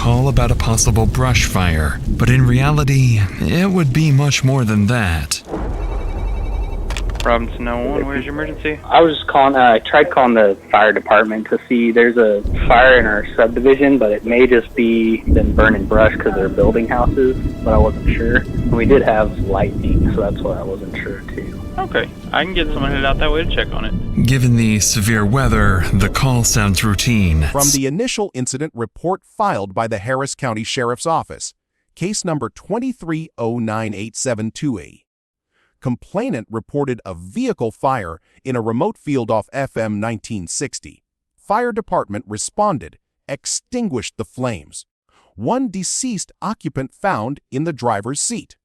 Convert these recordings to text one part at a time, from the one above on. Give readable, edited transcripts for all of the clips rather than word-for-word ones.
call about a possible brush fire, but in reality, it would be much more than that. Robinson 911, where's your emergency? I was just calling, I tried calling the fire department to see there's a fire in our subdivision, but it may just be them burning brush because they're building houses, but I wasn't sure. And we did have lightning, so that's why I wasn't sure too. Okay, I can get someone headed out that way to check on it. Given the severe weather, the call sounds routine. From the initial incident report filed by the Harris County Sheriff's Office, case number 2309872A. Complainant reported a vehicle fire in a remote field off FM 1960. Fire department responded, extinguished the flames. One deceased occupant found in the driver's seat.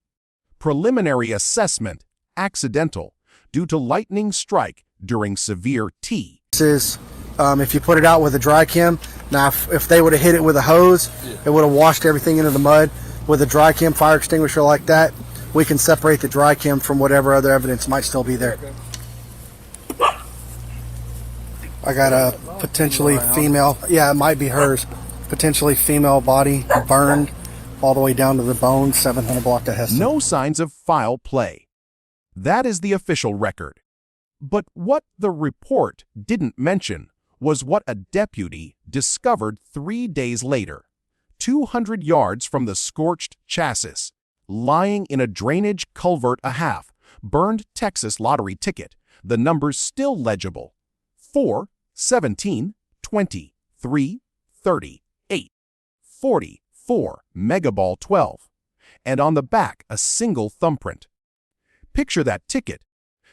Preliminary assessment, accidental, due to lightning strike during severe T. This is, if you put it out with a dry chem, now if they would have hit it with a hose, it would have washed everything into the mud. With a dry chem fire extinguisher like that, we can separate the dry chem from whatever other evidence might still be there. I got a potentially female, yeah, it might be hers, potentially female body burned all the way down to the bone, 700 block of Heston. No signs of foul play. That is the official record. But what the report didn't mention was what a deputy discovered 3 days later, 200 yards from the scorched chassis, lying in a drainage culvert a half, burned Texas lottery ticket, the numbers still legible, 4, 17, 20, 3, 30, 8, 44, megaball 12, and on the back a single thumbprint. Picture that ticket,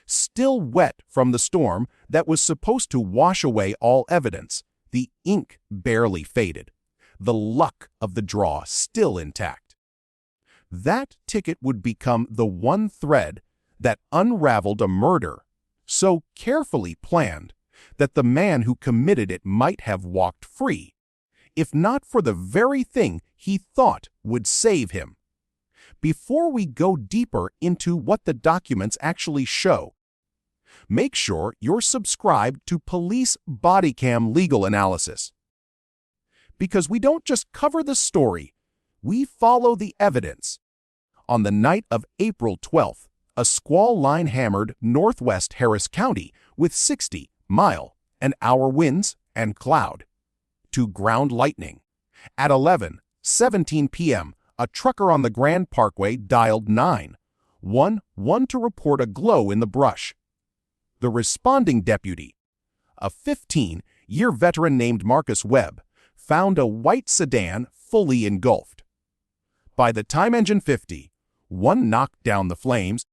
still wet from the storm that was supposed to wash away all evidence, the ink barely faded, the luck of the draw still intact. That ticket would become the one thread that unraveled a murder so carefully planned that the man who committed it might have walked free, if not for the very thing he thought would save him. Before we go deeper into what the documents actually show, make sure you're subscribed to Police Bodycam Legal Analysis. Because we don't just cover the story, we follow the evidence. On the night of April 12th, a squall line hammered northwest Harris County with 60-mile-an-hour winds and cloud. To ground lightning. At 11:17 p.m., a trucker on the Grand Parkway dialed 911 to report a glow in the brush. The responding deputy, a 15-year veteran named Marcus Webb, found a white sedan fully engulfed. By the time engine 50, one knocked down the flames.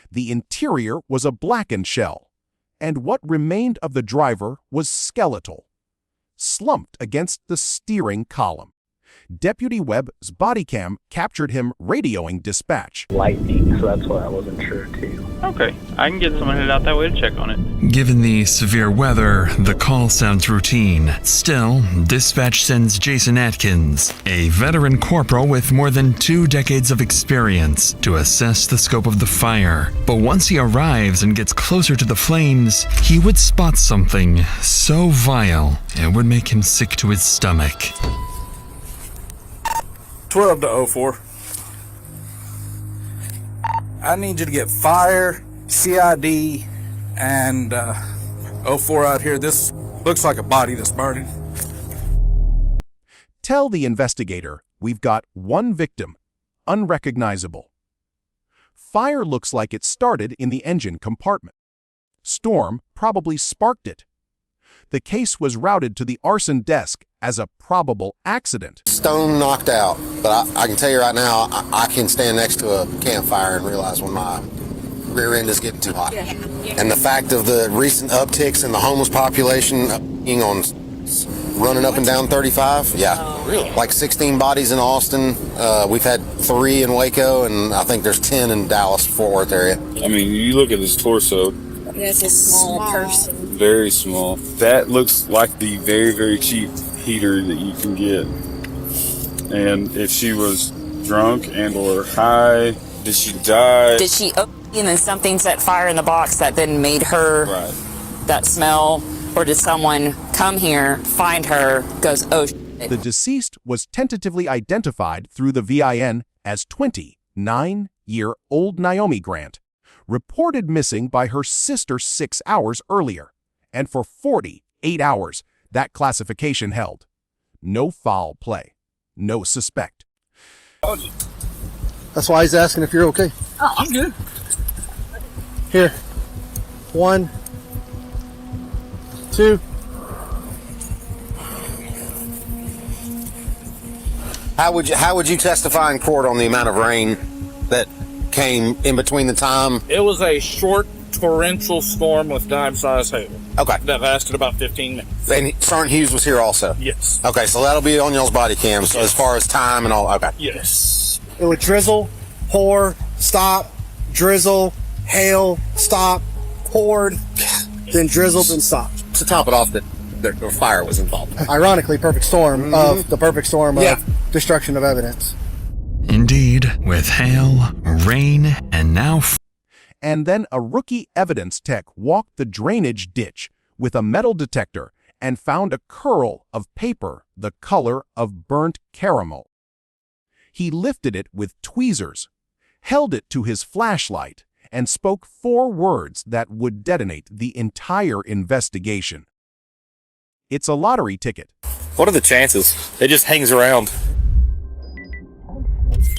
The interior was a blackened shell, and what remained of the driver was skeletal, slumped against the steering column. Deputy Webb's Bodycam captured him radioing dispatch. Lightning, so that's why I wasn't sure too. Okay, I can get someone headed out that way to check on it. Given the severe weather, the call sounds routine. Still, dispatch sends Jason Atkins, a veteran corporal with more than 2 decades of experience, to assess the scope of the fire. But once he arrives and gets closer to the flames, he would spot something so vile it would make him sick to his stomach. 12 to 04. I need you to get fire, CID, and 04 out here. This looks like a body that's burning. Tell the investigator we've got one victim, unrecognizable. Fire looks like it started in the engine compartment. Storm probably sparked it. The case was routed to the arson desk as a probable accident. Stone knocked out, but I can tell you right now, I can stand next to a campfire and realize when my rear end is getting too hot. Yeah. And the fact of the recent upticks in the homeless population on running up and down 35, yeah. Really? Like 16 bodies in Austin. We've had 3 in Waco, and I think there's 10 in Dallas, Fort Worth area. I mean, you look at his torso. That's a small person. Very small. That looks like the very, very cheap heater that you can get. And if she was drunk and or high, did she die? Did she open and then something set fire in the box that then made her that smell? Or did someone come here, find her, goes, oh, The deceased was tentatively identified through the VIN as 29-year-old Naomi Grant, reported missing by her sister 6 hours earlier, and for 48 hours that classification held. No foul play, no suspect. That's why he's asking if you're okay. Oh, I'm good. Here. 1, 2. How would you testify in court on the amount of rain that came in between the time? It was a short torrential storm with dime-sized hail. Okay. That lasted about 15 minutes. And Sergeant Hughes was here also? Yes. Okay, so that'll be on y'all's body cam, so as far as time and all, okay. Yes. It would drizzle, pour, stop, drizzle, hail, stop, poured, then drizzled, then stopped. To top it off, the fire was involved. Ironically, perfect storm of the perfect storm of destruction of evidence. Indeed, with hail, rain, and now And then a rookie evidence tech walked the drainage ditch with a metal detector and found a curl of paper the color of burnt caramel. He lifted it with tweezers, held it to his flashlight, and spoke 4 words that would detonate the entire investigation. It's a lottery ticket. What are the chances? It just hangs around.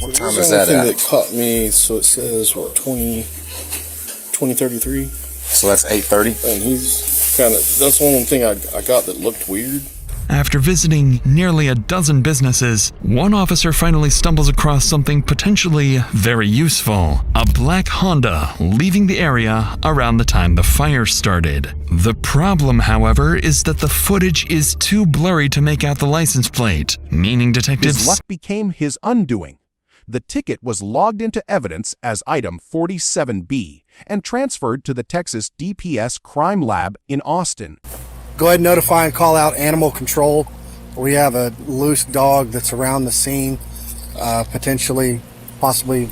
What time is that at? That caught me, so it says, what, 2033? So that's 8:30? And he's kind of, that's one thing I got that looked weird. After visiting nearly a dozen businesses, one officer finally stumbles across something potentially very useful: a black Honda leaving the area around the time the fire started. The problem, however, is that the footage is too blurry to make out the license plate, meaning detectives... His luck became his undoing. The ticket was logged into evidence as item 47B and transferred to the Texas DPS Crime Lab in Austin. Go ahead and notify and call out animal control. We have a loose dog that's around the scene, possibly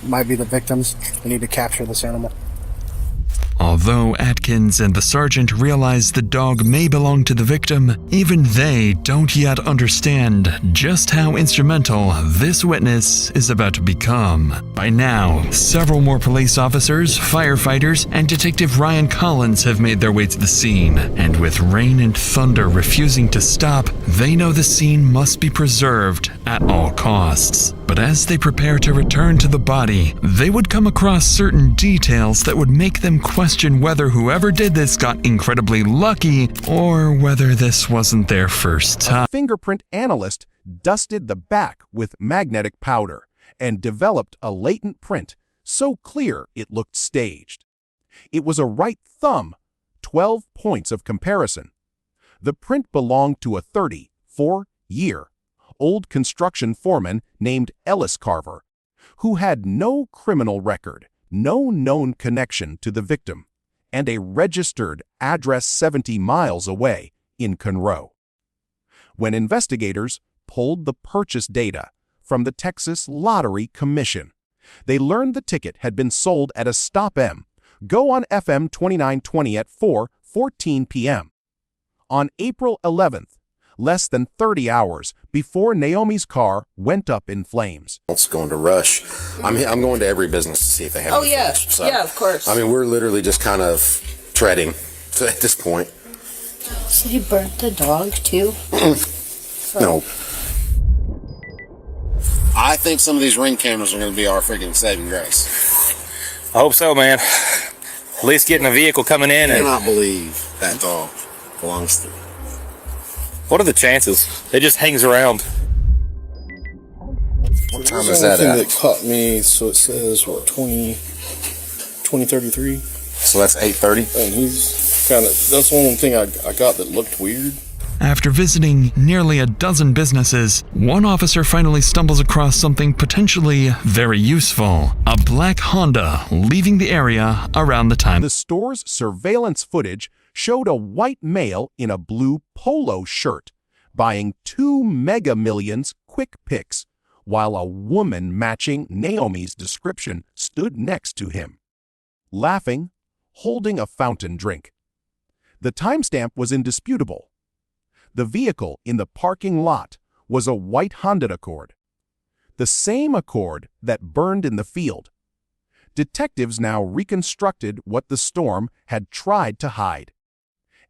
might be the victims. We need to capture this animal. Although Atkins and the sergeant realize the dog may belong to the victim, even they don't yet understand just how instrumental this witness is about to become. By now, several more police officers, firefighters, and Detective Ryan Collins have made their way to the scene, and with rain and thunder refusing to stop, they know the scene must be preserved at all costs. But as they prepare to return to the body, they would come across certain details that would make them question whether whoever did this got incredibly lucky or whether this wasn't their first time. A fingerprint analyst dusted the back with magnetic powder and developed a latent print so clear it looked staged. It was a right thumb, 12 points of comparison. The print belonged to a 34-year-old construction foreman named Ellis Carver, who had no criminal record, no known connection to the victim, and a registered address 70 miles away in Conroe. When investigators pulled the purchase data from the Texas Lottery Commission, they learned the ticket had been sold at a Stop M, Go on FM 2920 at 4:14 p.m. on April 11th, less than 30 hours before Naomi's car went up in flames. It's going to rush. I'm going to every business to see if they have any footage. So, yeah, of course. I mean, we're literally just kind of treading at this point. So you burnt the dog too? No. I think some of these ring cameras are going to be our freaking saving grace. I hope so, man. At least getting a vehicle coming in. I cannot believe that dog belongs to. What are the chances? It just hangs around. What time is that at? That caught me, so it says, what, 2033? So that's 8:30? And he's kind of, that's one thing I got that looked weird. After visiting nearly a dozen businesses, one officer finally stumbles across something potentially very useful: a black Honda leaving the area around the time. The store's surveillance footage showed a white male in a blue polo shirt buying 2 Mega Millions quick picks, while a woman matching Naomi's description stood next to him, laughing, holding a fountain drink. The timestamp was indisputable. The vehicle in the parking lot was a white Honda Accord, the same Accord that burned in the field. Detectives now reconstructed what the storm had tried to hide.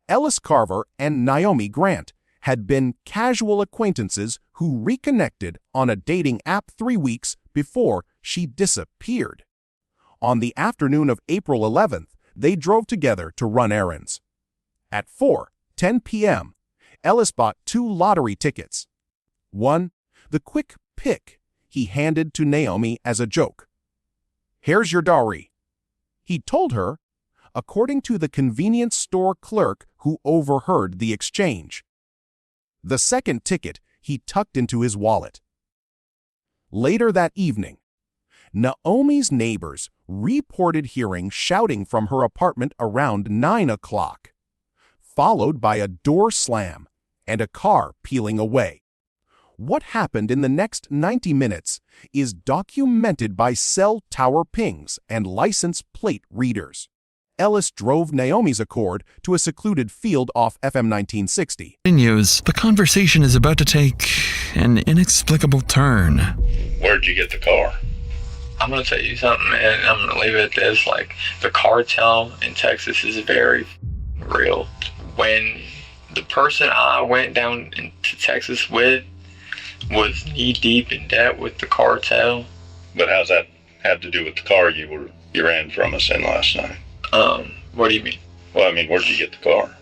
Ellis Carver and Naomi Grant had been casual acquaintances who reconnected on a dating app 3 weeks before she disappeared. On the afternoon of April 11th, they drove together to run errands. At 4:10 p.m., Ellis bought 2 lottery tickets. One, the quick pick he handed to Naomi as a joke. "Here's your dowry," he told her, according to the convenience store clerk who overheard the exchange. The second ticket he tucked into his wallet. Later that evening, Naomi's neighbors reported hearing shouting from her apartment around 9 o'clock, followed by a door slam and a car peeling away. What happened in the next 90 minutes is documented by cell tower pings and license plate readers. Ellis drove Naomi's Accord to a secluded field off FM 1960. Continues, the conversation is about to take an inexplicable turn. Where'd you get the car? I'm gonna tell you something, man. I'm gonna leave it at this. Like, the cartel in Texas is very real. When the person I went down into Texas with was knee deep in debt with the cartel. But how's that have to do with the car you ran from us in last night? What do you mean? Well, I mean, where'd you get the car?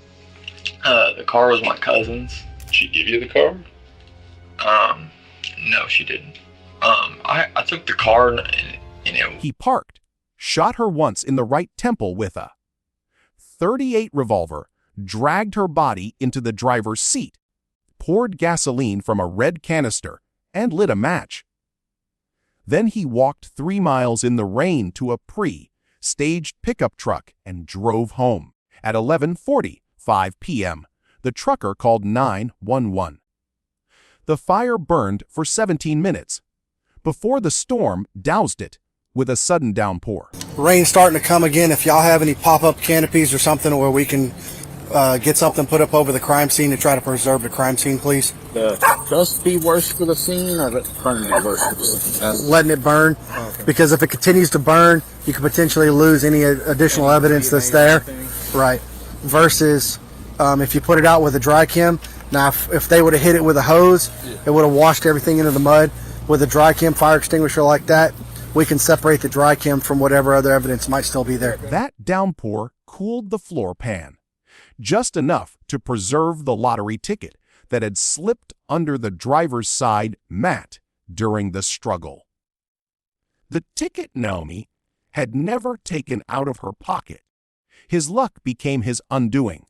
The car was my cousin's. Did she give you the car? No, she didn't. I took the car and He parked, shot her once in the right temple with a .38 revolver, dragged her body into the driver's seat, poured gasoline from a red canister, and lit a match. Then he walked 3 miles in the rain to a staged pickup truck and drove home. At 11:45 p.m., the trucker called 911. The fire burned for 17 minutes before the storm doused it with a sudden downpour. Rain's starting to come again. If y'all have any pop-up canopies or something where we can get something put up over the crime scene to try to preserve the crime scene, please. Just be worse for the scene, or turn it worse for the scene? Letting it burn, because if it continues to burn, you could potentially lose any additional evidence that's there. Right. Versus if you put it out with a dry chem. Now, if they would have hit it with a hose, it would have washed everything into the mud. With a dry chem fire extinguisher like that, we can separate the dry chem from whatever other evidence might still be there. That downpour cooled the floor pan, just enough to preserve the lottery ticket that had slipped under the driver's side mat during the struggle. The ticket Naomi had never taken out of her pocket. His luck became his undoing.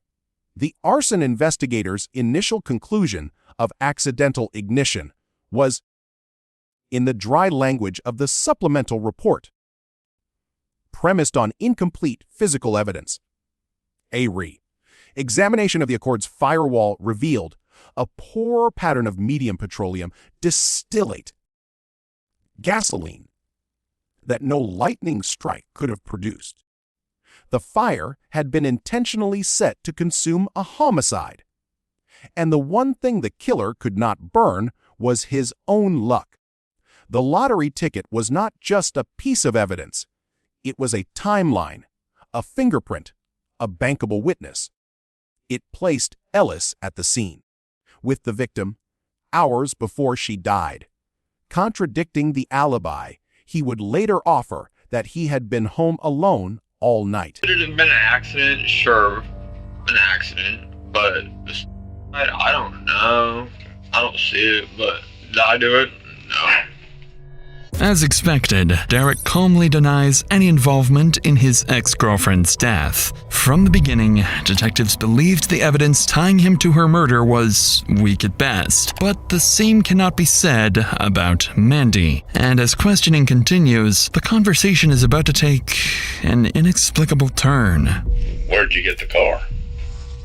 The arson investigators' initial conclusion of accidental ignition was, in the dry language of the supplemental report, premised on incomplete physical evidence. Examination of the Accord's firewall revealed a poor pattern of medium petroleum distillate, gasoline, that no lightning strike could have produced. The fire had been intentionally set to consume a homicide, and the one thing the killer could not burn was his own luck. The lottery ticket was not just a piece of evidence. It was a timeline, a fingerprint, a bankable witness. It placed Ellis at the scene, with the victim, hours before she died, contradicting the alibi he would later offer that he had been home alone all night. Could it have been an accident? Sure, an accident, but I don't know. I don't see it, but did I do it? No. As expected, Derek calmly denies any involvement in his ex-girlfriend's death. From the beginning, detectives believed the evidence tying him to her murder was weak at best, but the same cannot be said about Mandy. And as questioning continues, the conversation is about to take an inexplicable turn. Where'd you get the car?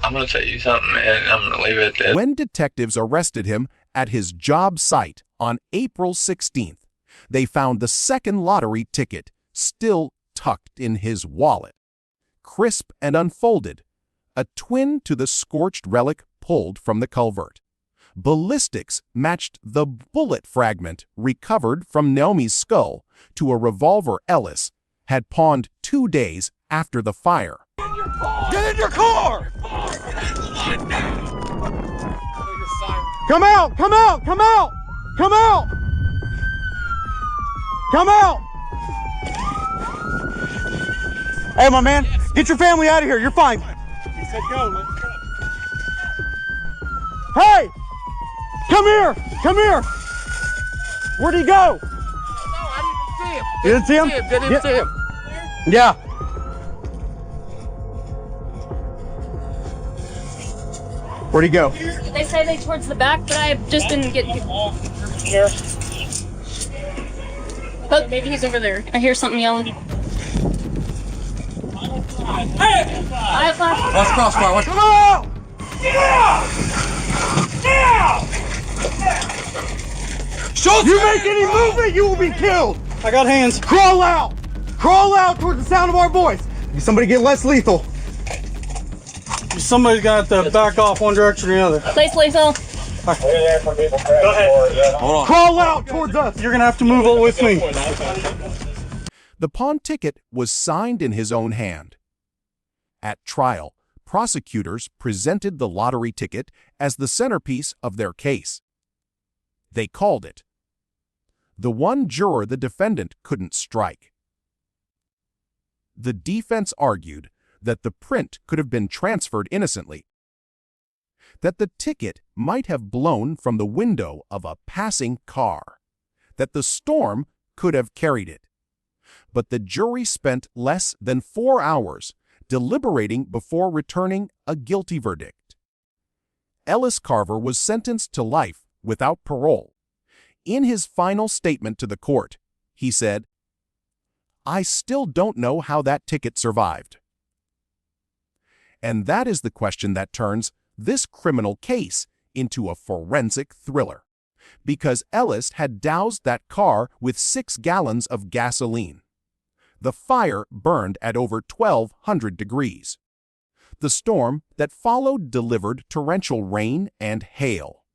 I'm gonna tell you something, man. I'm gonna leave it at this. When detectives arrested him at his job site on April 16th, they found the second lottery ticket still tucked in his wallet, crisp and unfolded, a twin to the scorched relic pulled from the culvert. Ballistics matched the bullet fragment recovered from Naomi's skull to a revolver Ellis had pawned 2 days after the fire. Get in your car! Come out! Come out! Come out! Come out! Come out! Hey, my man, get your family out of here. You're fine. He said go. Let's go. Hey! Come here! Come here! Where'd he go? No, I didn't see him. You didn't see him? Didn't see him. Yeah. Where'd he go? They say they towards the back, but I just didn't get. Here. But maybe he's over there. I hear something yelling. Hey! I flash. Let's crossfire. Come on! Get out! Get out! You make any movement, you will be killed. I got hands. Crawl out! Crawl out towards the sound of our voice. Somebody get less lethal. Somebody's got to back off one direction or the other. Place lethal. Go ahead. Hold on. Crawl out towards us. You're going to have to move with me. The pawn ticket was signed in his own hand. At trial, prosecutors presented the lottery ticket as the centerpiece of their case. They called it the one juror the defendant couldn't strike. The defense argued that the print could have been transferred innocently, that the ticket might have blown from the window of a passing car, that the storm could have carried it. But the jury spent less than 4 hours deliberating before returning a guilty verdict. Ellis Carver was sentenced to life without parole. In his final statement to the court, he said, "I still don't know how that ticket survived." And that is the question that turns this criminal case into a forensic thriller, because Ellis had doused that car with 6 gallons of gasoline. The fire burned at over 1,200 degrees. The storm that followed delivered torrential rain and hail.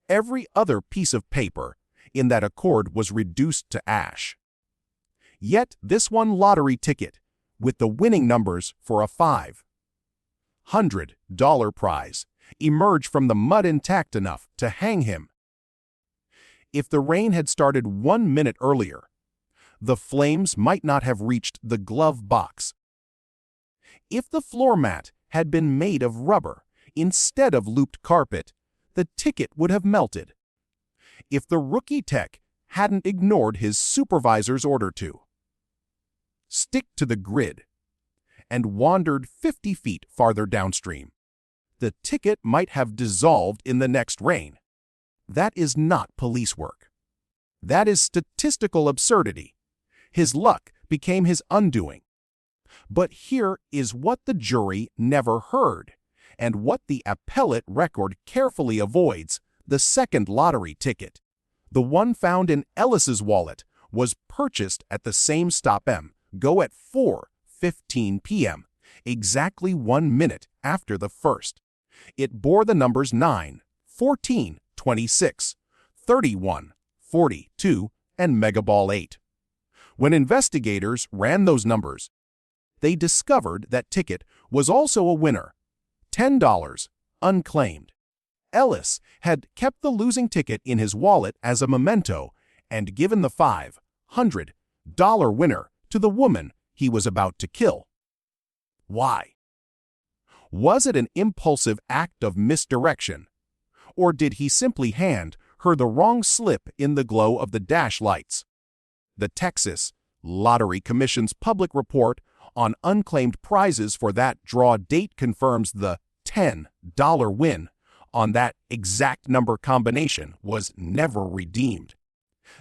Every other piece of paper in that accord was reduced to ash. Yet this one lottery ticket, with the winning numbers for a $500 prize, emerged from the mud intact enough to hang him. If the rain had started 1 minute earlier, the flames might not have reached the glove box. If the floor mat had been made of rubber instead of looped carpet, the ticket would have melted. If the rookie tech hadn't ignored his supervisor's order to stick to the grid and wandered 50 feet farther downstream, the ticket might have dissolved in the next rain. That is not police work. That is statistical absurdity. His luck became his undoing. But here is what the jury never heard, and what the appellate record carefully avoids. The second lottery ticket, the one found in Ellis's wallet, was purchased at the same stop-and-go at 4:15 p.m., exactly 1 minute after the first. It bore the numbers 9, 14, 26, 31, 42, and Megaball 8. When investigators ran those numbers, they discovered that ticket was also a winner, $10, unclaimed. Ellis had kept the losing ticket in his wallet as a memento and given the $500 winner to the woman he was about to kill. Why? Was it an impulsive act of misdirection? Or did he simply hand her the wrong slip in the glow of the dash lights? The Texas Lottery Commission's public report on unclaimed prizes for that draw date confirms the $10 win on that exact number combination was never redeemed.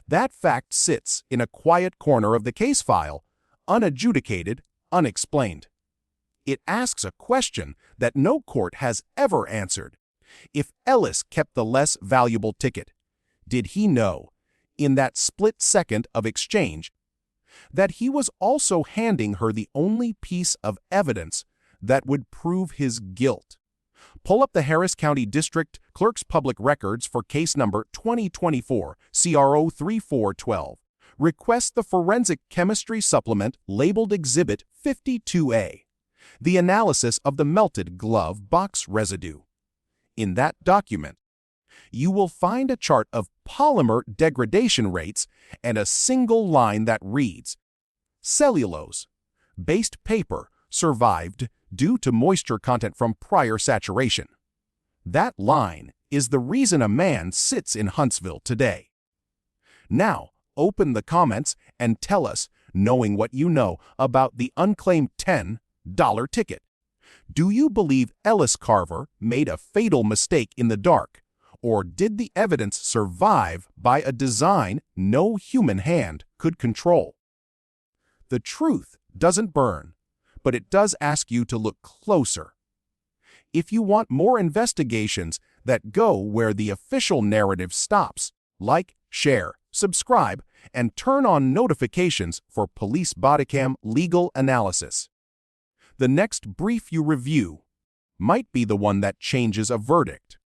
That fact sits in a quiet corner of the case file, unadjudicated, unexplained. It asks a question that no court has ever answered. If Ellis kept the less valuable ticket, did he know, in that split second of exchange, that he was also handing her the only piece of evidence that would prove his guilt? Pull up the Harris County District Clerk's Public Records for case number 2024 CRO 3412. Request the forensic chemistry supplement labeled Exhibit 52A, the analysis of the melted glove box residue. In that document, you will find a chart of polymer degradation rates and a single line that reads, cellulose-based paper survived due to moisture content from prior saturation. That line is the reason a man sits in Huntsville today. Now, open the comments and tell us, knowing what you know about the unclaimed $10 ticket. Do you believe Ellis Carver made a fatal mistake in the dark, or did the evidence survive by a design no human hand could control? The truth doesn't burn, but it does ask you to look closer. If you want more investigations that go where the official narrative stops, like, share, subscribe, and turn on notifications for Police Bodycam legal analysis. The next brief you review might be the one that changes a verdict.